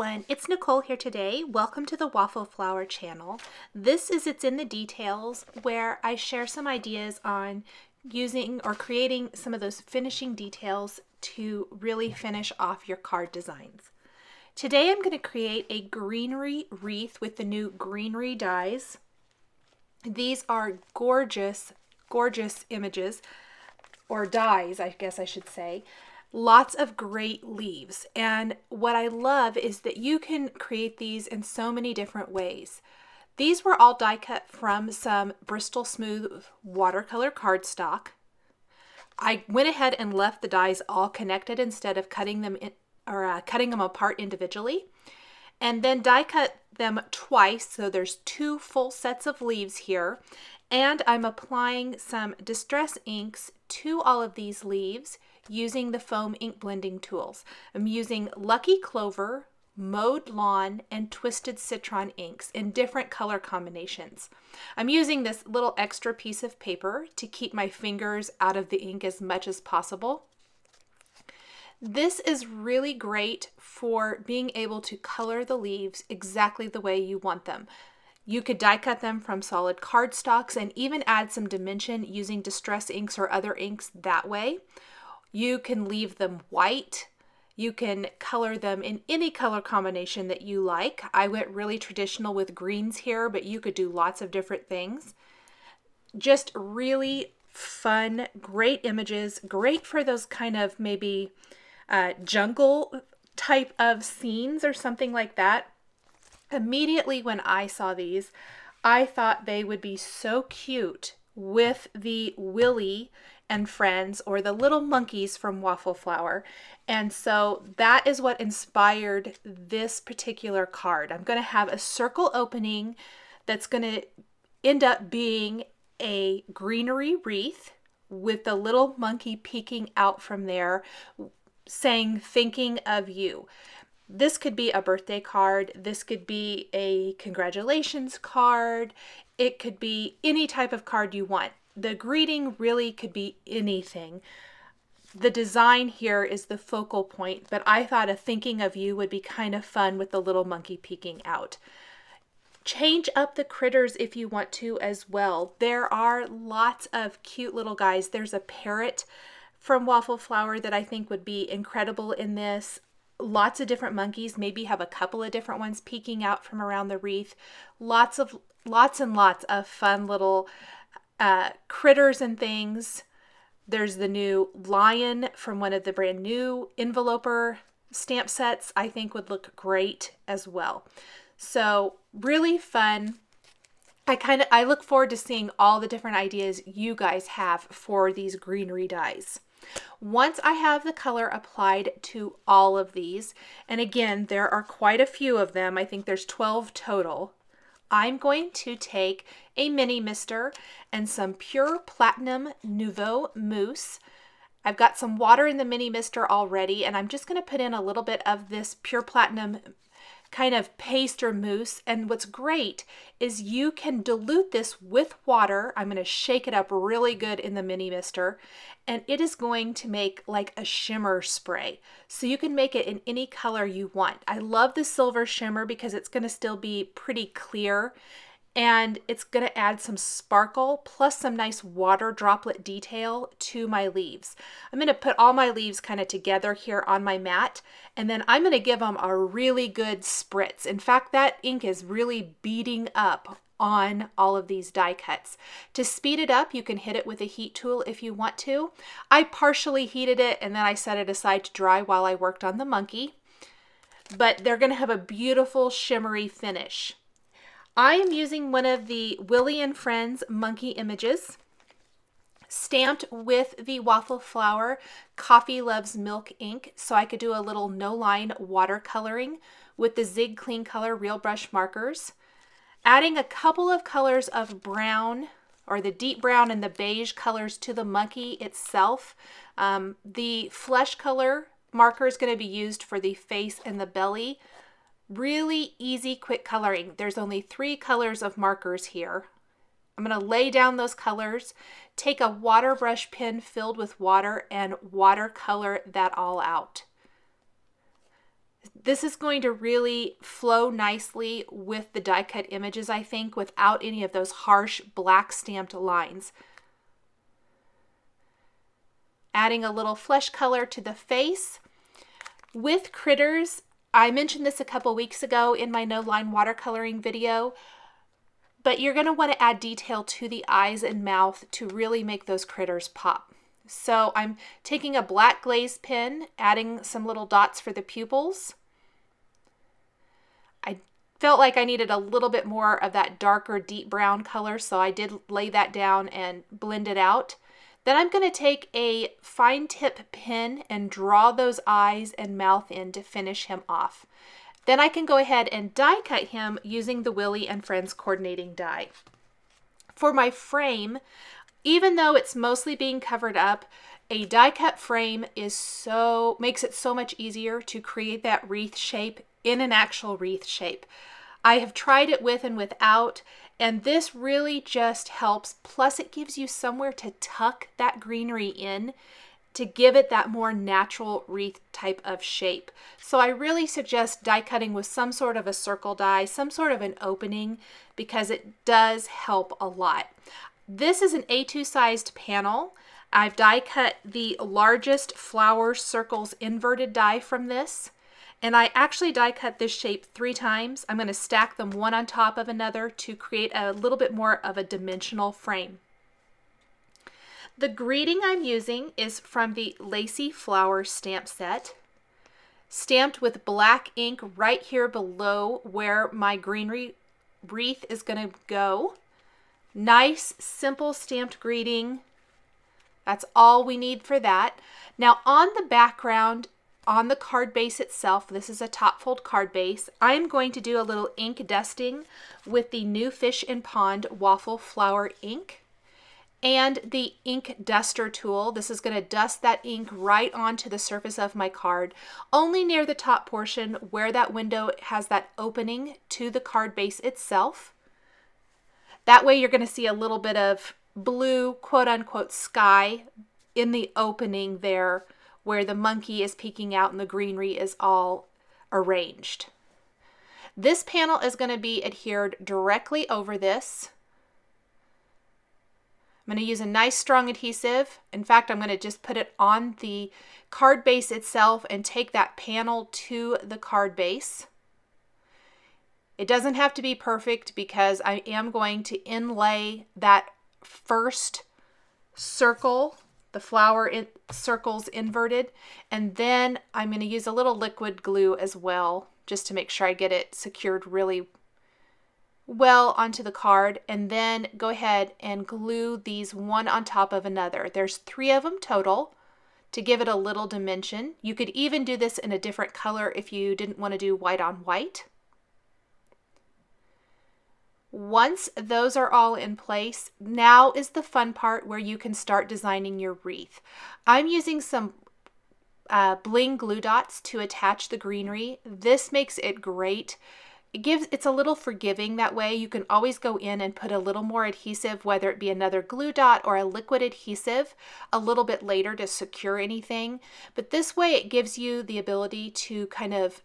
everyone, it's Nicole here today. Welcome to the Waffle Flower channel. This is It's in the Details, where I share some ideas on using or creating some of those finishing details to really finish off your card designs. Today I'm going to create a greenery wreath with the new Greenery Dies. These are gorgeous, gorgeous images, or dies, I guess I should say. Lots of great leaves, and what I love is that you can create these in so many different ways. These were all die cut from some Bristol Smooth watercolor cardstock. I went ahead and left the dies all connected instead of cutting them cutting them apart individually, and then die cut them twice, so there's two full sets of leaves here. And I'm applying some distress inks to all of these leaves using the foam ink blending tools. I'm using Lucky Clover, Mowed Lawn, and Twisted Citron inks in different color combinations. I'm using this little extra piece of paper to keep my fingers out of the ink as much as possible. This is really great for being able to color the leaves exactly the way you want them. You could die cut them from solid cardstocks and even add some dimension using distress inks or other inks that way. You can leave them white. You can color them in any color combination that you like. I went really traditional with greens here, but you could do lots of different things. Just really fun, great images, great for those kind of maybe jungle type of scenes or something like that. Immediately when I saw these, I thought they would be so cute with the Willy and Friends, or the little monkeys from Waffle Flower. And so that is what inspired this particular card. I'm going to have a circle opening that's going to end up being a greenery wreath with the little monkey peeking out from there saying, "Thinking of you." This could be a birthday card. This could be a congratulations card. It could be any type of card you want. The greeting really could be anything. The design here is the focal point, but I thought a thinking of you would be kind of fun with the little monkey peeking out. Change up the critters if you want to as well. There are lots of cute little guys. There's a parrot from Waffle Flower that I think would be incredible in this. Lots of different monkeys, maybe have a couple of different ones peeking out from around the wreath. Lots and lots of fun little critters and things. There's the new lion from one of the brand new enveloper stamp sets. I think would look great as well. So really fun. I look forward to seeing all the different ideas you guys have for these greenery dies. Once I have the color applied to all of these, and again, there are quite a few of them, I think there's 12 total, I'm going to take a mini mister and some pure platinum Nuvo mousse. I've got some water in the mini mister already, and I'm just going to put in a little bit of this pure platinum kind of paste or mousse. And what's great is you can dilute this with water. I'm going to shake it up really good in the mini mister, and it is going to make like a shimmer spray. So you can make it in any color you want. I love the silver shimmer because it's going to still be pretty clear, and it's going to add some sparkle plus some nice water droplet detail to my leaves. I'm going to put all my leaves kind of together here on my mat, and then I'm going to give them a really good spritz. In fact, that ink is really beading up on all of these die cuts. To speed it up, you can hit it with a heat tool if you want to. I partially heated it and then I set it aside to dry while I worked on the monkey, but they're going to have a beautiful shimmery finish. I am using one of the Willy and Friends monkey images, stamped with the Waffle Flower Coffee Loves Milk ink, so I could do a little no-line watercoloring with the Zig Clean Color Real Brush markers, adding a couple of colors of brown, or the deep brown and the beige colors to the monkey itself. The flesh color marker is going to be used for the face and the belly. Really easy, quick coloring. There's only 3 colors of markers here. I'm going to lay down those colors, take a water brush pen filled with water, and watercolor that all out. This is going to really flow nicely with the die cut images, I think, without any of those harsh black stamped lines. Adding a little flesh color to the face. With critters, I mentioned this a couple weeks ago in my no line watercoloring video, but you're going to want to add detail to the eyes and mouth to really make those critters pop. So I'm taking a black glaze pen, adding some little dots for the pupils. I felt like I needed a little bit more of that darker deep brown color, so I did lay that down and blend it out. Then I'm going to take a fine tip pen and draw those eyes and mouth in to finish him off. Then I can go ahead and die cut him using the Willy and Friends coordinating die. For my frame, even though it's mostly being covered up, a die cut frame makes it so much easier to create that wreath shape in an actual wreath shape. I have tried it with and without, and this really just helps. Plus it gives you somewhere to tuck that greenery in to give it that more natural wreath type of shape. So I really suggest die cutting with some sort of a circle die, some sort of an opening, because it does help a lot. This is an A2 sized panel. I've die cut the largest flower circles inverted die from this. And I actually die cut this shape 3 times. I'm going to stack them one on top of another to create a little bit more of a dimensional frame. The greeting I'm using is from the Lacy Flower Stamp Set, stamped with black ink right here below where my greenery wreath is going to go. Nice, simple stamped greeting. That's all we need for that. Now on the background, on the card base itself, this is a top fold card base, I'm going to do a little ink dusting with the new Fish in Pond Waffle Flower ink and the ink duster tool. This is going to dust that ink right onto the surface of my card, only near the top portion where that window has that opening to the card base itself. That way you're going to see a little bit of blue quote unquote sky in the opening there where the monkey is peeking out and the greenery is all arranged. This panel is going to be adhered directly over this. I'm going to use a nice strong adhesive. In fact, I'm going to just put it on the card base itself and take that panel to the card base. It doesn't have to be perfect because I am going to inlay that first circle, the flower circles inverted, and then I'm going to use a little liquid glue as well just to make sure I get it secured really well onto the card, and then go ahead and glue these one on top of another. There's 3 of them total to give it a little dimension. You could even do this in a different color if you didn't want to do white on white. Once those are all in place, now is the fun part where you can start designing your wreath. I'm using some bling glue dots to attach the greenery. This makes it great. It's a little forgiving that way. You can always go in and put a little more adhesive, whether it be another glue dot or a liquid adhesive, a little bit later to secure anything. But this way it gives you the ability to kind of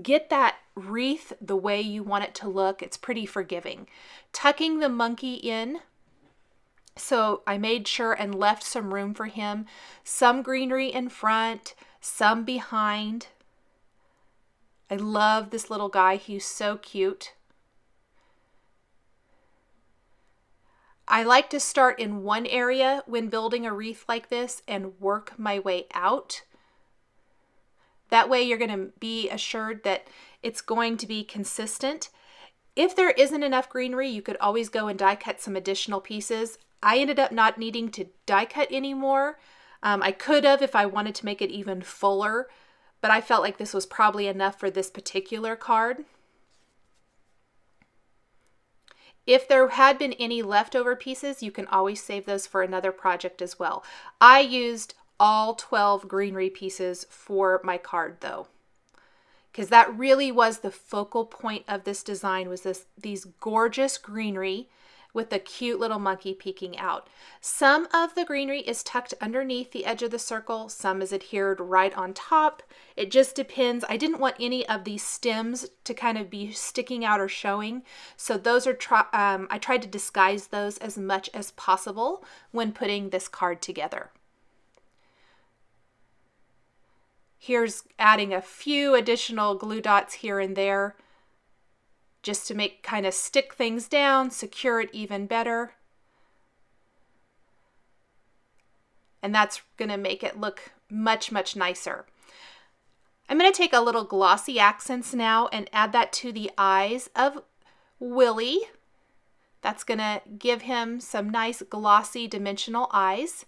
get that wreath the way you want it to look. It's pretty forgiving. Tucking the monkey in, so I made sure and left some room for him. Some greenery in front, some behind. I love this little guy. He's so cute. I like to start in one area when building a wreath like this and work my way out. That way you're going to be assured that it's going to be consistent. If there isn't enough greenery, you could always go and die cut some additional pieces. I ended up not needing to die cut anymore. I could have if I wanted to make it even fuller, but I felt like this was probably enough for this particular card. If there had been any leftover pieces, you can always save those for another project as well. I used all 12 greenery pieces for my card though, because that really was the focal point of this design, was these gorgeous greenery with a cute little monkey peeking out. Some of the greenery is tucked underneath the edge of the circle, some is adhered right on top. It just depends. I didn't want any of these stems to kind of be sticking out or showing, so those are I tried to disguise those as much as possible when putting this card together. Here's adding a few additional glue dots here and there, just to kind of stick things down, secure it even better. And that's going to make it look much, much nicer. I'm going to take a little glossy accents now and add that to the eyes of Willy. That's going to give him some nice glossy dimensional eyes.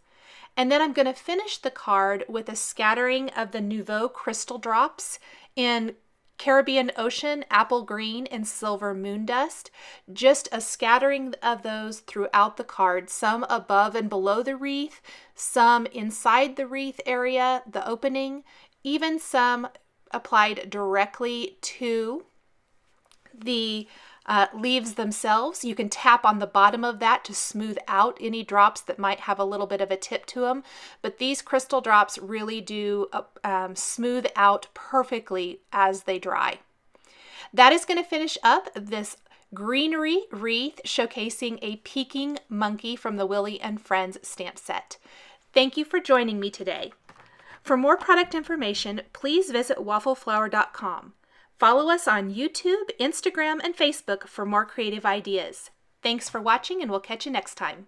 And then I'm going to finish the card with a scattering of the Nuvo crystal drops in Caribbean Ocean, Apple Green, and Silver Moondust. Just a scattering of those throughout the card, some above and below the wreath, some inside the wreath area, the opening, even some applied directly to the leaves themselves. You can tap on the bottom of that to smooth out any drops that might have a little bit of a tip to them, but these crystal drops really do smooth out perfectly as they dry. That is going to finish up this greenery wreath showcasing a peeking monkey from the Willy and Friends stamp set. Thank you for joining me today. For more product information, please visit waffleflower.com. Follow us on YouTube, Instagram, and Facebook for more creative ideas. Thanks for watching, and we'll catch you next time.